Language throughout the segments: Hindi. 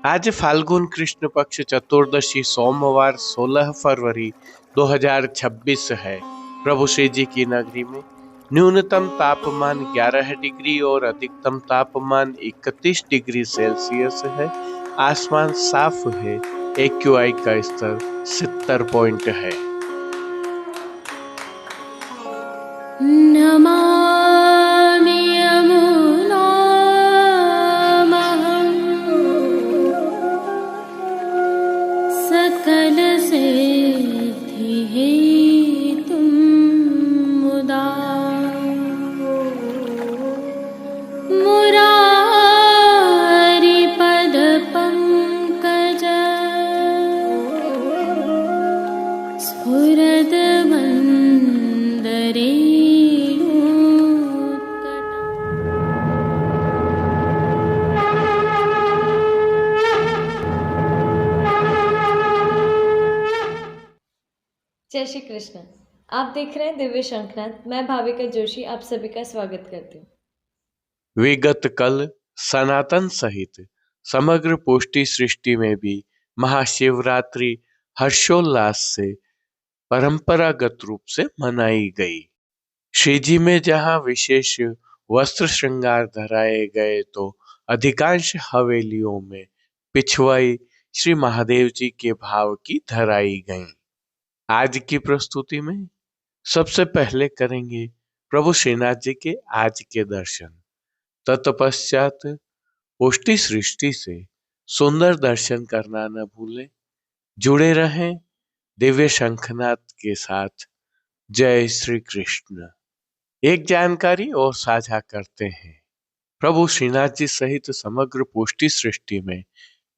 आज फाल्गुन कृष्ण पक्ष चतुर्दशी सोमवार 16 फरवरी 2026 है। प्रभु श्री जी की नगरी में न्यूनतम तापमान 11 डिग्री और अधिकतम तापमान 31 डिग्री सेल्सियस है। आसमान साफ है। AQI का स्तर 70 पॉइंट है। नमामि यमुनामहं सकलसिद्धिहेतुं मुदा मुरारिपदपङ्कज स्फुरद्वन्दरे जय श्री कृष्ण। आप देख रहे हैं दिव्य शंखनाद। मैं भाविका जोशी आप सभी का स्वागत करती हूँ। विगत कल सनातन सहित समग्र पुष्टि सृष्टि में भी महाशिवरात्रि हर्षोल्लास से परंपरागत रूप से मनाई गई। श्री जी में जहाँ विशेष वस्त्र श्रृंगार धराए गए तो अधिकांश हवेलियों में पिछवाई श्री महादेव जी के भाव की धराई गई। आज की प्रस्तुति में सबसे पहले करेंगे प्रभु श्रीनाथ जी के आज के दर्शन। तत्पश्चात पुष्टि सृष्टि से सुंदर दर्शन करना न भूलें। जुड़े रहें दिव्य शंखनाद के साथ। जय श्री कृष्ण। एक जानकारी और साझा करते हैं। प्रभु श्रीनाथ जी सहित समग्र पुष्टि सृष्टि में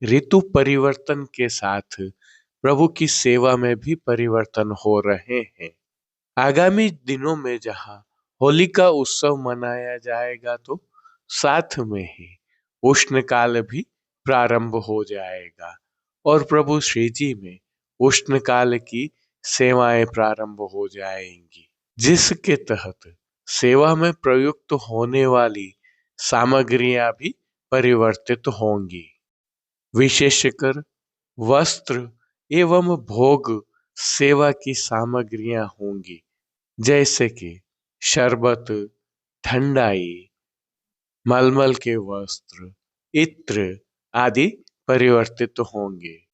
ऋतु परिवर्तन के साथ प्रभु की सेवा में भी परिवर्तन हो रहे हैं। आगामी दिनों में जहां होली का उत्सव मनाया जाएगा तो साथ में ही उष्णकाल भी प्रारंभ हो जाएगा और प्रभु श्री जी में उष्णकाल की सेवाएं प्रारंभ हो जाएंगी, जिसके तहत सेवा में प्रयुक्त होने वाली सामग्रियां भी परिवर्तित होंगी। विशेषकर वस्त्र एवं भोग सेवा की सामग्रियां होंगी, जैसे कि शरबत, ठंडाई, मलमल के वस्त्र, इत्र आदि परिवर्तित होंगे।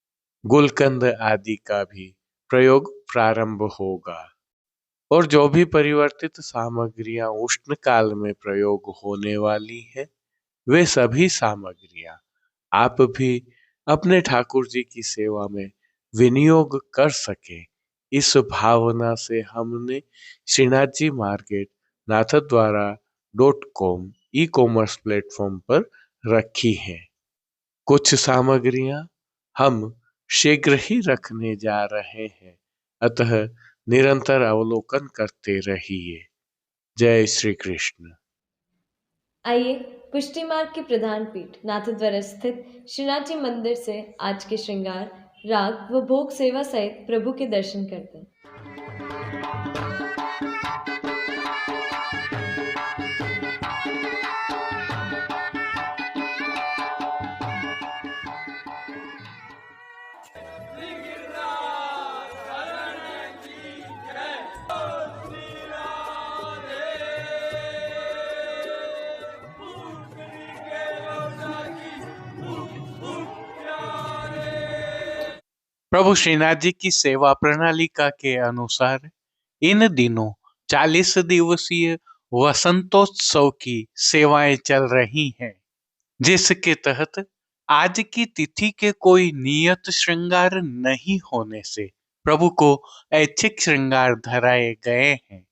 गुलकंद आदि का भी प्रयोग प्रारंभ होगा और जो भी परिवर्तित सामग्रियां उष्ण काल में प्रयोग होने वाली है वे सभी सामग्रियां आप भी अपने ठाकुर जी की सेवा में विनियोग कर सके, इस भावना से हमने Shrinath ji market नाथद्वारा.com e-commerce platform पर रखी है। कुछ सामग्रियां हम शीघ्र ही रखने जा रहे हैं, अतः निरंतर अवलोकन करते रहिए। जय श्री कृष्ण। आइए पुष्टि मार्ग की प्रधान पीठ नाथद्वारा स्थित श्रीनाथ जी मंदिर से आज के श्रृंगार, राग व भोग सेवा सहित प्रभु के दर्शन करते हैं। प्रभु श्रीनाथ जी की सेवा प्रणालिका के अनुसार इन दिनों 40 दिवसीय वसंतोत्सव की सेवाएं चल रही हैं, जिसके तहत आज की तिथि के कोई नियत श्रृंगार नहीं होने से प्रभु को ऐच्छिक श्रृंगार धराए गए हैं।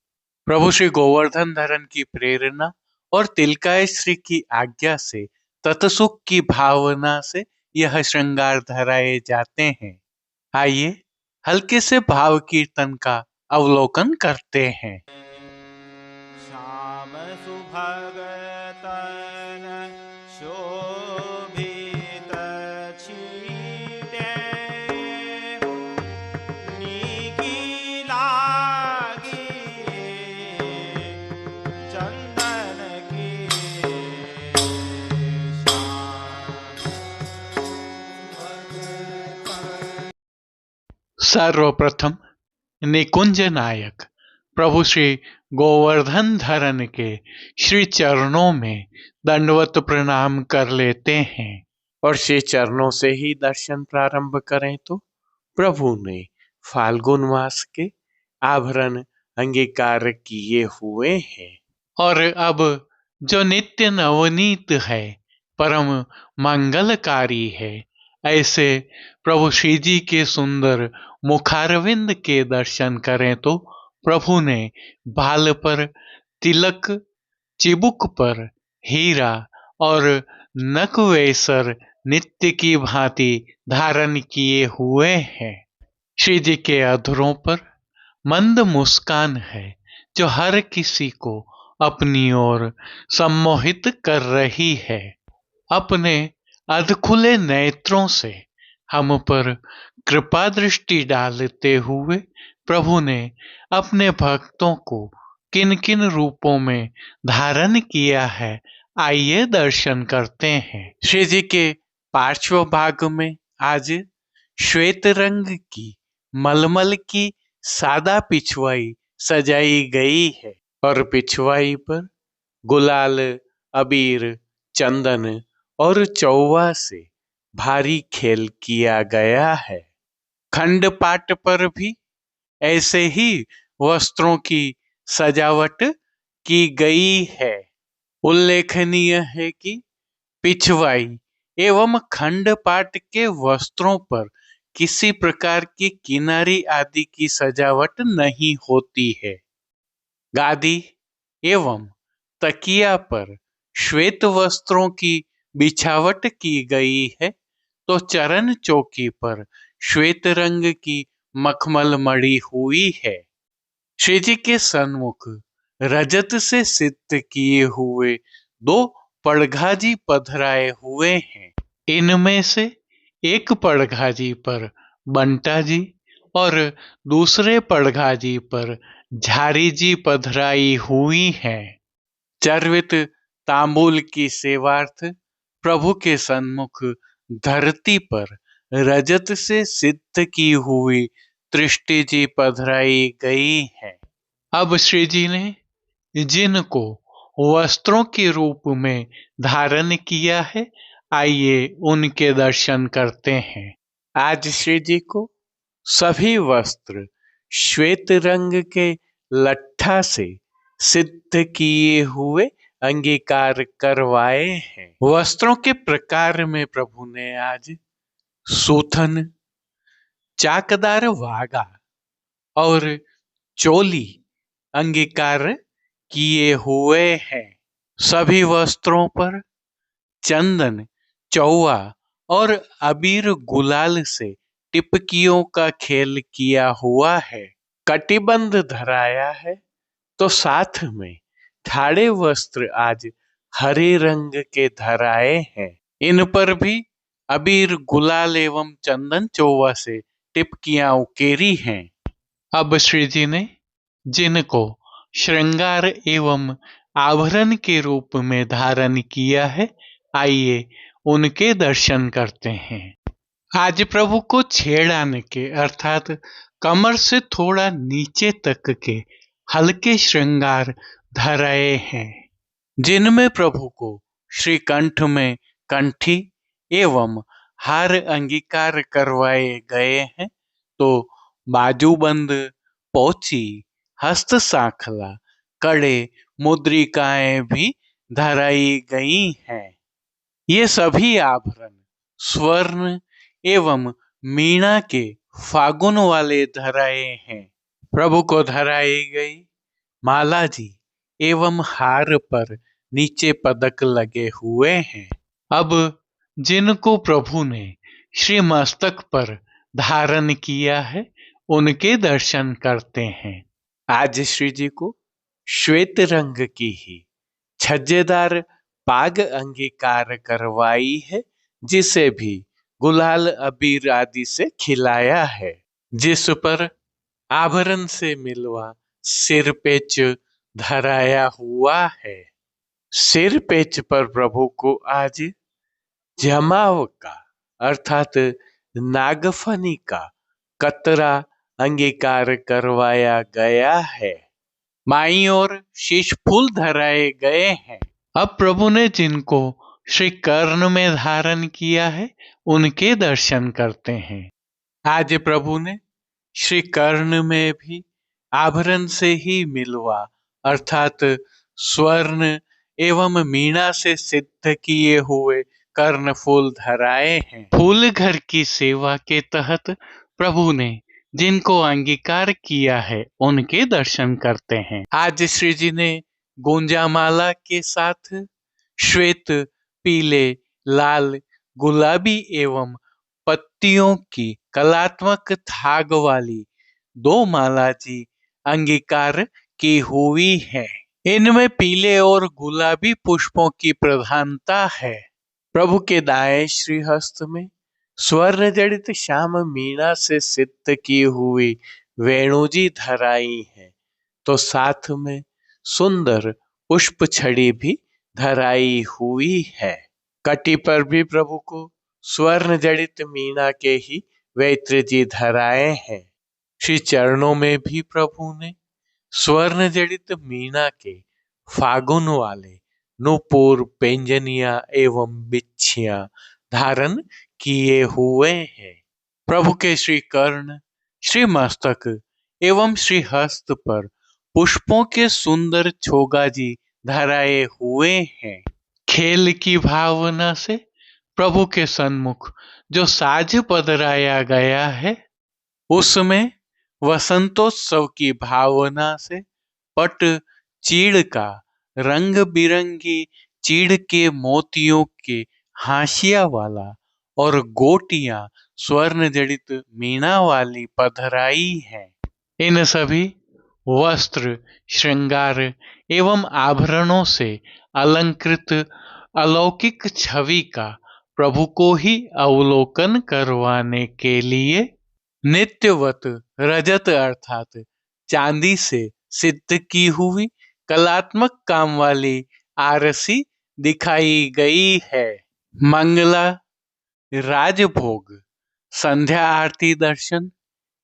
प्रभु श्री गोवर्धन धरन की प्रेरणा और तिलकाय श्री की आज्ञा से तत्सुख की भावना से यह श्रृंगार धराए जाते हैं। आइए हल्के से भाव कीर्तन का अवलोकन करते हैं। श्याम सुभगतन शोभित छीटे नीकी लागी चंदन की सर्वप्रथम निकुंज नायक प्रभु श्री गोवर्धन धरन के श्री चरणों में दंडवत प्रणाम कर लेते हैं और श्री चरणों से ही दर्शन प्रारंभ करें तो प्रभु ने फाल्गुन मास के आभरण अंगीकार किए हुए हैं और अब जो नित्य नवनीत है, परम मंगलकारी है, ऐसे प्रभु श्री जी के सुंदर मुखारविंद के दर्शन करें तो प्रभु ने बाल पर तिलक, चिबुक पर हीरा और नकवेसर नित्य की भांति धारण किए हुए हैं। श्री जी के अधरों पर मंद मुस्कान है जो हर किसी को अपनी ओर सम्मोहित कर रही है। अपने अधखुले नेत्रों से हम पर कृपा दृष्टि डालते हुए प्रभु ने अपने भक्तों को किन किन रूपों में धारण किया है, आइए दर्शन करते हैं। श्री जी के पार्श्व भाग में आज श्वेत रंग की मलमल की सादा पिछवाई सजाई गई है और पिछवाई पर गुलाल, अबीर, चंदन और चौवा से भारी खेल किया गया है। खंडपाट पर भी ऐसे ही वस्त्रों की सजावट की गई है। उल्लेखनीय है कि पिछवाई एवं खंडपाट के वस्त्रों पर किसी प्रकार की किनारी आदि की सजावट नहीं होती है। गादी एवं तकिया पर श्वेत वस्त्रों की बिछावट की गई है तो चरण चौकी पर श्वेत रंग की मखमल मड़ी हुई है। श्री जी के सन्मुख रजत से सिद्ध किए हुए 2 पड़घाजी पधराए हुए हैं। इनमें से एक पड़घाजी पर बंटा जी और दूसरे पड़घाजी पर झारी जी पधराई हुई हैं। चर्वित तांबूल की सेवार्थ प्रभु के सन्मुख धरती पर रजत से सिद्ध की हुई दृष्टि जी पधराई गई है। अब श्री जी ने जिनको वस्त्रों के रूप में धारण किया है, आइए उनके दर्शन करते हैं। आज श्री जी को सभी वस्त्र श्वेत रंग के लट्ठा से सिद्ध किए हुए अंगीकार करवाए हैं। वस्त्रों के प्रकार में प्रभु ने आज सूथन, चाकदार वागा और चोली अंगीकार किए हुए हैं। सभी वस्त्रों पर चंदन, चौवा और अबीर गुलाल से टिपकियों का खेल किया हुआ है। कटिबंध धराया है तो साथ में ठाड़े वस्त्र आज हरे रंग के धराए हैं। इन पर भी अबीर, गुलाल एवं चंदन चौवा से टिपकियां उकेरी हैं। अब श्री जी ने जिनको श्रृंगार एवं आभरण के रूप में धारण किया है, आइए उनके दर्शन करते हैं। आज प्रभु को छेड़ाने के अर्थात कमर से थोड़ा नीचे तक के हल्के श्रृंगार धराए हैं, जिनमें प्रभु को श्री कंठ में कंठी एवं हार अंगीकार करवाए गए हैं तो बाजूबंद, पोची, हस्त सांखला, कड़े, मुद्रिकाएं भी धराई गई हैं। ये सभी आभरण स्वर्ण एवं मीणा के फागुन वाले धराए हैं। प्रभु को धराई गई माला जी एवं हार पर नीचे पदक लगे हुए हैं। अब जिनको प्रभु ने श्री मस्तक पर धारण किया है, उनके दर्शन करते हैं। आज श्री जी को श्वेत रंग की ही छज्जेदार पाग अंगीकार करवाई है, जिसे भी गुलाल, अबीर आदि से खिलाया है, जिस पर आभरण से मिलवा सिर पेच धराया हुआ है। सिर पेच पर प्रभु को आज जमाव का अर्थात नागफनी का कतरा अंगीकार करवाया गया है। माई और शीश फूल धराए गए हैं। अब प्रभु ने जिनको श्री कर्ण में धारण किया है उनके दर्शन करते हैं। आज प्रभु ने श्री कर्ण में भी आभरण से ही मिलवा अर्थात स्वर्ण एवं मीणा से सिद्ध किए हुए कर्ण फूल धराए हैं। फूल घर की सेवा के तहत प्रभु ने जिनको अंगीकार किया है उनके दर्शन करते हैं। आज श्री जी ने गुंजामाला के साथ श्वेत, पीले, लाल, गुलाबी एवं पत्तियों की कलात्मक थाग वाली 2 माला जी अंगीकार की हुई है। इनमें पीले और गुलाबी पुष्पों की प्रधानता है। प्रभु के दाएं श्रीहस्त में स्वर्ण जड़ित श्याम मीणा से सिद्ध की हुई वेणु जी धराई है, तो साथ में सुंदर पुष्प छड़ी भी धराई हुई है। कटी पर भी प्रभु को स्वर्ण जड़ित मीणा के ही वैत्र जी धराए हैं। श्री चरणों में भी प्रभु ने स्वर्ण जड़ित मीणा के फागुन वाले नूपुर, पेंजनिया एवं बिच्छियां धारण किए हुए हैं। प्रभु के श्री कर्ण, श्री मस्तक एवं श्री हस्त पर पुष्पों के सुंदर छोगा जी धराए हुए हैं। खेल की भावना से प्रभु के सन्मुख जो साज पधराया गया है उसमें वसंतोत्सव की भावना से पट चीड़ का रंग बिरंगी चीड़ के मोतियों के हाशिया वाला और गोटियां स्वर्ण जड़ित मीणा वाली पधराई है। इन सभी वस्त्र, श्रृंगार एवं आभरणों से अलंकृत अलौकिक छवि का प्रभु को ही अवलोकन करवाने के लिए नित्यवत रजत अर्थात चांदी से सिद्ध की हुई कलात्मक काम वाली आरसी दिखाई गई है। मंगला, राजभोग, संध्या आरती दर्शन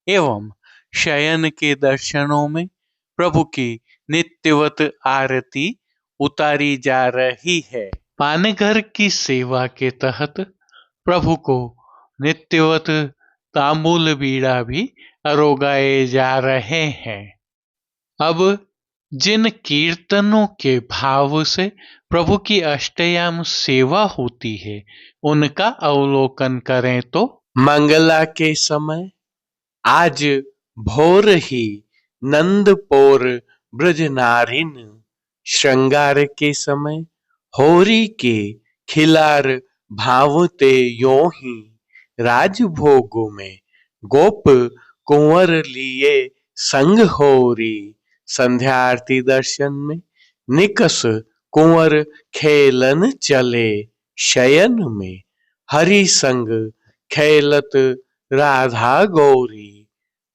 एवं शयन के दर्शनों में प्रभु की नित्यवत आरती उतारी जा रही है। पानघर की सेवा के तहत प्रभु को नित्यवत तांबूल बीड़ा भी अरोगाए जा रहे हैं। अब जिन कीर्तनों के भाव से प्रभु की अष्टयाम सेवा होती है उनका अवलोकन करें तो मंगला के समय आज भोर ही नंदपोर ब्रज नारिन, श्रृंगार के समय होरी के खिलार भावते यों ही, राजभोगों में गोप कुंवर लिए संग होरी, संध्या आरती दर्शन में निकस कुंवर खेलन चले, शयन में हरि संग खेलत राधा गौरी,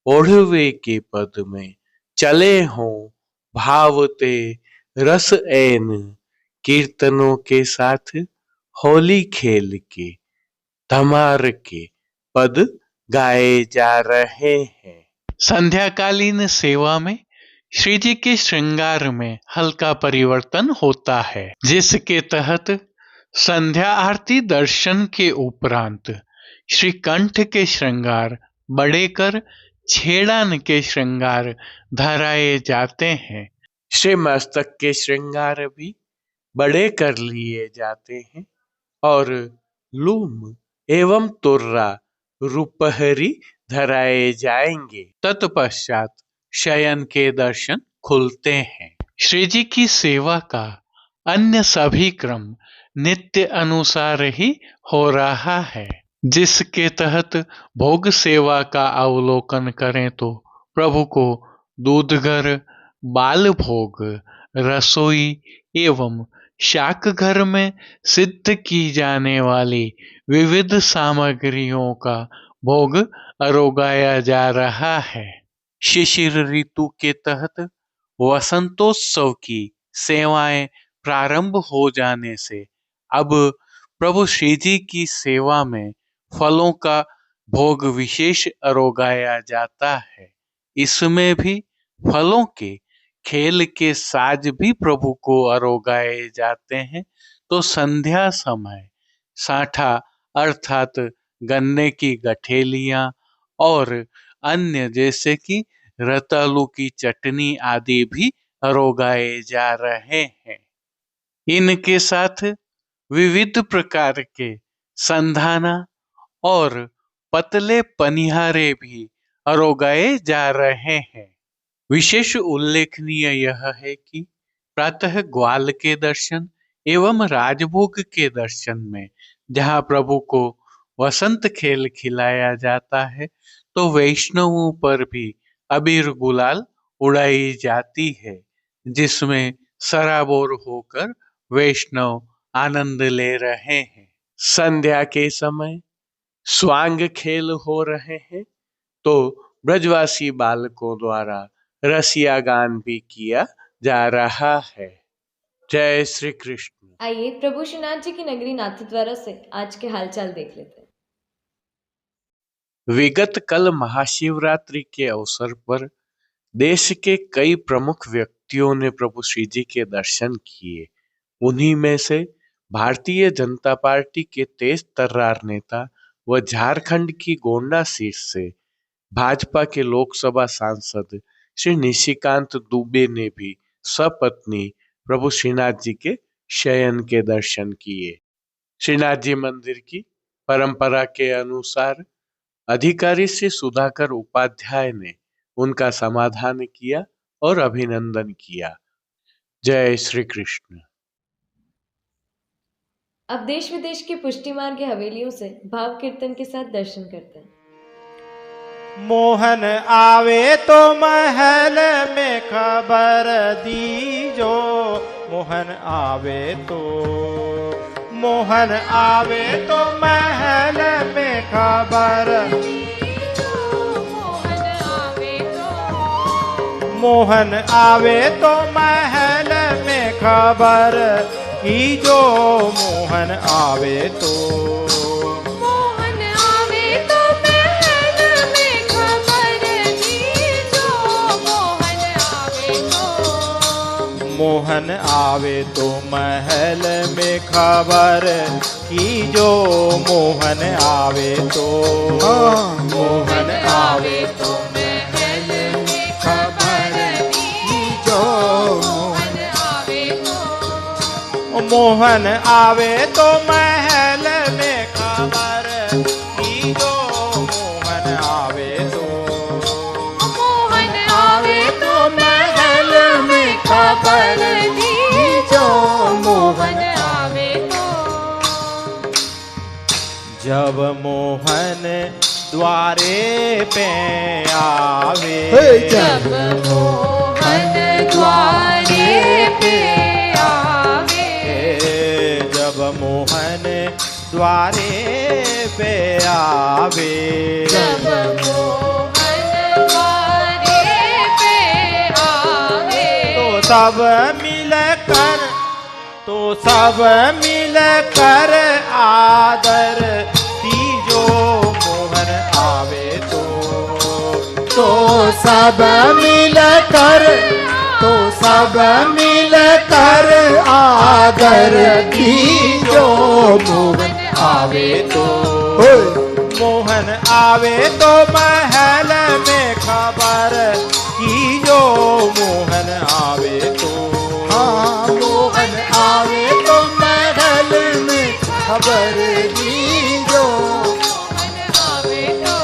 ओढ़वे के पद में चले हों भावते रस ऐन, कीर्तनों के साथ होली खेल के धमार के पद गाए जा रहे हैं। संध्याकालीन सेवा में श्री जी के श्रृंगार में हल्का परिवर्तन होता है, जिसके तहत संध्या आरती दर्शन के उपरांत श्री कंठ के श्रृंगार बड़े कर छेड़ान के श्रृंगार धराए जाते हैं। श्री मस्तक के श्रृंगार भी बड़े कर लिए जाते हैं और लूम एवं तुर्रा रुपहरी धराए जाएंगे। तत्पश्चात शयन के दर्शन खुलते हैं। श्री जी की सेवा का अन्य सभी क्रम नित्य अनुसार ही हो रहा है, जिसके तहत भोग सेवा का अवलोकन करें तो प्रभु को दूधघर, बाल भोग, रसोई एवं शाक घर में सिद्ध की जाने वाली विविध सामग्रियों का भोग अरोगाया जा रहा है। शिशिर ऋतु के तहत वसंतोत्सव की सेवाएं प्रारंभ हो जाने से अब प्रभु श्री जी की सेवा में फलों का भोग विशेष अरोगाया जाता है। इसमें भी फलों के खेल के साज भी प्रभु को अरोगाए जाते हैं। तो संध्या समय साठा अर्थात गन्ने की गठेलियां और अन्य जैसे कि रतालू की चटनी आदि भी अरोगाए जा रहे हैं। इनके साथ विविध प्रकार के संधाना और पतले पनिहारे भी अरोगाए जा रहे हैं। विशेष उल्लेखनीय यह है कि प्रातः ग्वाल के दर्शन एवं राजभोग के दर्शन में जहाँ प्रभु को वसंत खेल खिलाया जाता है, तो वैष्णवों पर भी अबीर गुलाल उड़ाई जाती है, जिसमें सराबोर होकर वैष्णव आनंद ले रहे हैं। संध्या के समय स्वांग खेल हो रहे हैं, तो ब्रजवासी बालकों द्वारा रसिया गान भी किया जा रहा है। जय श्री कृष्ण। आइए प्रभु श्रीनाथ जी की नगरी नाथद्वारा से आज के हालचाल देख लेते हैं। विगत कल महाशिवरात्रि के अवसर पर देश के कई प्रमुख व्यक्तियों ने प्रभु श्री जी के दर्शन किए। उन्हीं में से भारतीय जनता पार्टी के तेज तर्रार नेता व झारखंड की गोंडा सीट से भाजपा के लोकसभा सांसद श्री निशिकांत दुबे ने भी सपत्नी प्रभु श्रीनाथ जी के शयन के दर्शन किए। श्रीनाथ जी मंदिर की परंपरा के अनुसार अधिकारी श्री सुधाकर उपाध्याय ने उनका समाधान किया और अभिनंदन किया। जय श्री कृष्ण। अब देश विदेश की पुष्टि मार्ग की हवेलियों से भाव कीर्तन के साथ दर्शन करते हैं। मोहन आवे तो महल में खबर दीजो, मोहन आवे तो, मोहन आवे तो महल में खबर, मोहन आवे तो महल में खबर दीजो, मोहन आवे तो, मोहन आवे तो महल में खबर दीजो, मोहन आवे तो, मोहन आवे तो महल में खबर कीजो, मोहन आवे तो, मोहन आवे तो महल में खबर कीजो, मोहन आवे तो, मोहन आवे तो महल में खबर कीजो, मोहन आवे तो, मोहन आवे तो महल में खबर दीजो, मोहन आवे तो, जब मोहन द्वारे पे आवे, जब मोहन द्वारे पे आवे, जब मोहन द्वारे पे आवे, जब मोहन द्वारे पे आवे, तो सब मिलकर, तो सब मिलकर आदर तीजो, मोहन आवे तो, तो सब मिलकर, तो सब मिलकर आदर तीजो, मोहन आवे तो, मोहन आवे तो महल में खबर कीजो, मोहन आवे तो, हाँ मोहन आवे तो महल में खबर दीजो, मोहन आवे तो,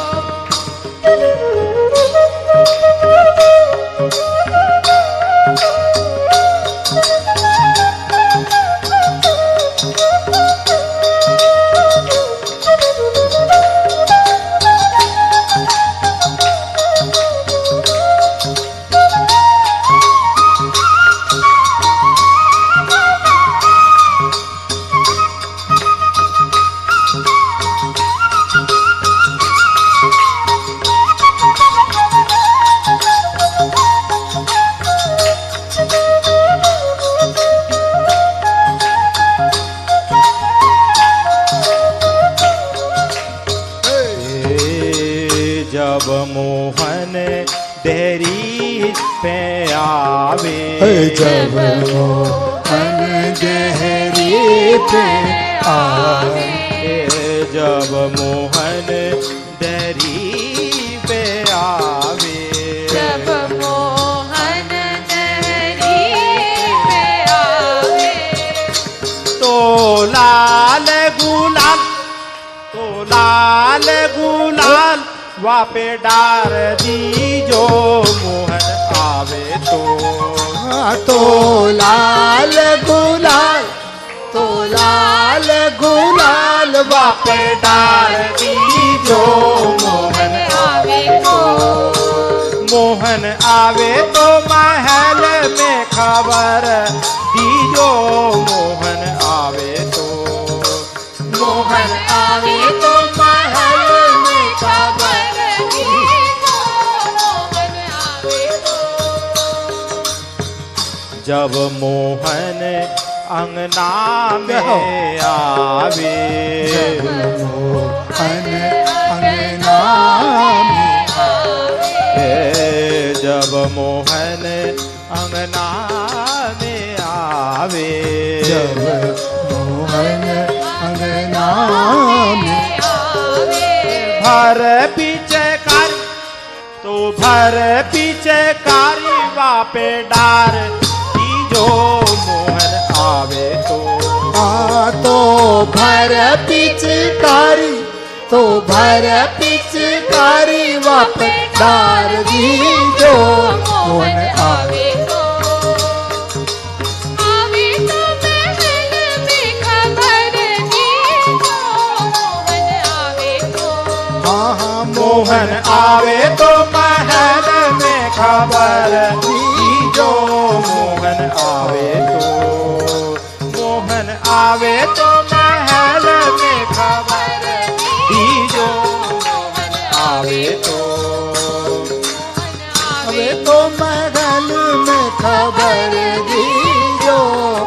जब मोहन देहरी पे आवे, जब मोहन देहरी पे आवे, जब मोहन देहरी पे आवे, जब मोहन देहरी पे आवे, तो लाल गुलाल, तो लाल गुलाल वापे डार दीजो मोहन आवे तो लाल गुलाल, तो लाल गुलाल वापे डार दीजो मोहन आवे तो, मोहन आवे तो महल में खबर दीजो मोहन आवे तो, मोहन आवे तो महल में खबर दीजो मोहन आवे तो, जब मोहन अंगना में आवे, मोहन अंगना में आवे, जब मोहन अंगना में आवे, जब मोहन अंगना में आवे, भर पीछे कारी, तो भर पीछे कारी वापे डार दीजो मोहन आवे तो, तो भर पिचकारी, तो भर पिचकारी वापस डार दीजो मोहन आवे, आवे तो, आवे तो महल में खबर दीजो मोहन आवे तो, हाँ मोहन आवे तो महल में खबर दीजो मोहन आवे तो, मोहन आवे तो महल में खबर दीजो मोहन आवे तो, अबे तो महल में खबर दीजो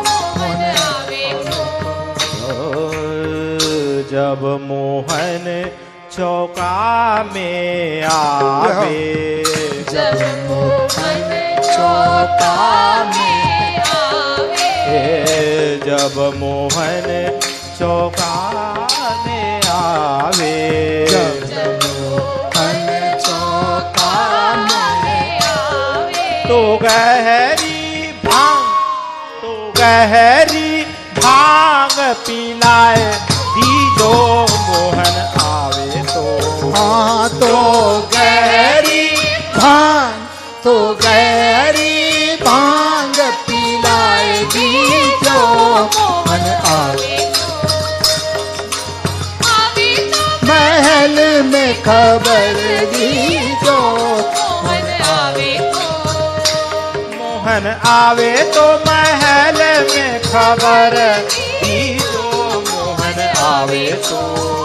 मोहन आवे तो, जब मोहन चौका में आवे, जब मोहन चौका में आवे, जब मोहन चौका में आवे, जब मोहन चौका में आवे, तो गहरी भांग, तो गहरी भांग पिलाए दीजो मोहन आवे तो, हाँ तो गहरी भांग, तो गहरी भांग पिलाए दीजो मन आवे, आवे तो महल में खबर दीजो मोहन आवे तो, मोहन आवे तो महल में खबर दीजो मोहन आवे तो,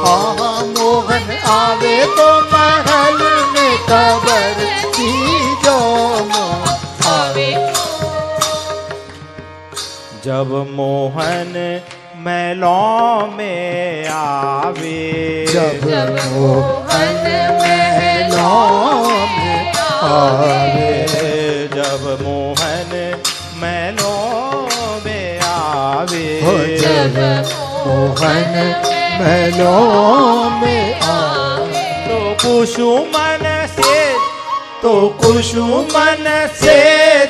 हाँ मोहन आवे तो महल में खबर दीजो मोहन आवे जब मोहन महलों में आवे, जब मोहन महलों में आवे, जब मोहन महलों में आवे, हो जब मोहन महलों में आवे, तो कुसुमन से, तो कुसुमन से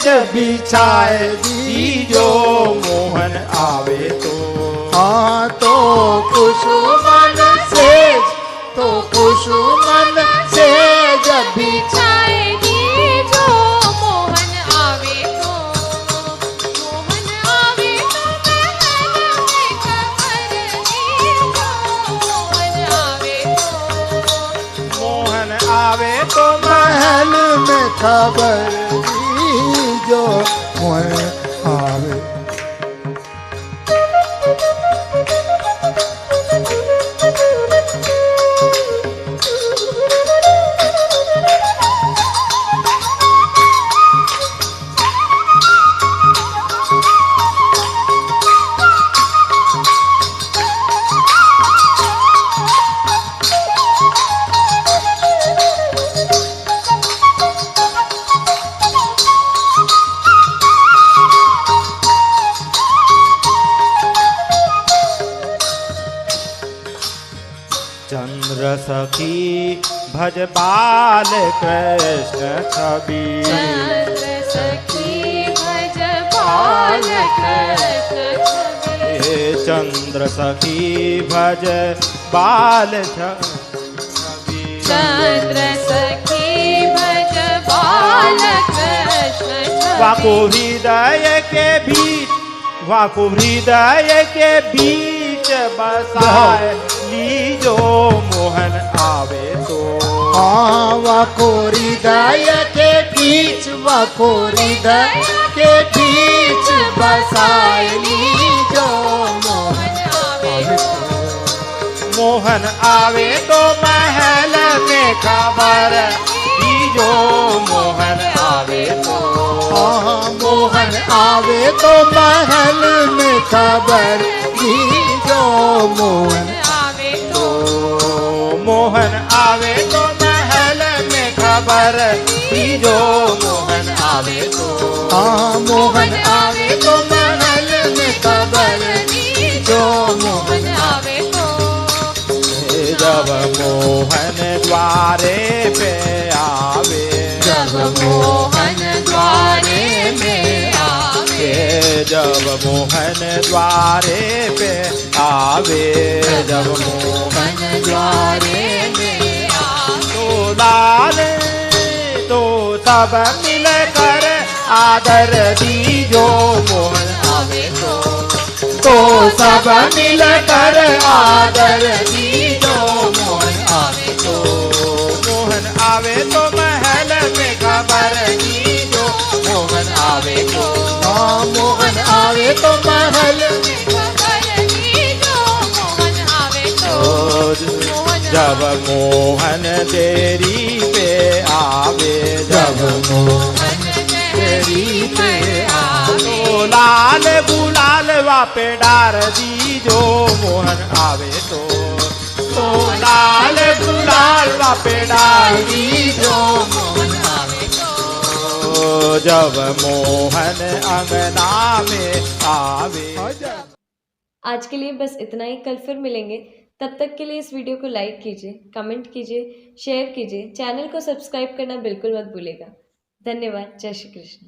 जब बिछाए दीजो मोहन आवे तो, हाँ तो कुसुमन से, तो कुसुमन से जब बिछाएगी जो मोहन आवे तो, मोहन आवे तो महल में खबर दीजो मोहन आवे तो, मोहन आवे तो महल में खबर दीजो मोहन आवे, चंद्र सखी भज बाल कृष्ण छवि चंद्र सखी भज बाल कृष्ण छवि हे चंद्र सखी भज बाल छवि चंद्र सखी भज बाल कृष्ण छवि वाको हृदय के बीच वाको हृदय के बीच बसाए लीजो मोहन आवे तो हाँ वाको हृदय के बीच वाको हृदय के बीच बसाए लीजो मोहन आवे तो मोहन आवे तो महल में खबर लीजो मोहन आवे तो हाँ मोहन आवे तो महल में खबर दीजो मोहन आवे तो मोहन आवे तो महल में खबर दीजो मोहन आवे तो हाँ मोहन आवे तो महल में खबर दीजो मोहन आवे तो जब मोहन द्वारे पे आवे जब मोहन द्वारे में आवे जब मोहन द्वारे पे आवे जब मोहन द्वारे में आवे तो लाल तो सब मिल कर आदर दीजो मोहन आवे तो सब मिल कर आदर दीजो मोहन आवे तो मोहन आवे तो महल में खबर दीजो मोहन आवे तो हाँ मोहन आवे तो महल खबर दीजो मोहन आवे तो जब मोहन देरी पे आवे जब मोहन तेरी पे आवे तो लाल गुलाल वापे डार दीजो मोहन आवे तो लाल गुलाल वापे डार दीजो मोहन आवे तो जब मोहन अंगना में आवे आज के लिए बस इतना ही। कल फिर मिलेंगे। तब तक के लिए इस वीडियो को लाइक कीजिए, कमेंट कीजिए, शेयर कीजिए, चैनल को सब्सक्राइब करना बिल्कुल मत भूलिएगा। धन्यवाद। जय श्री कृष्ण।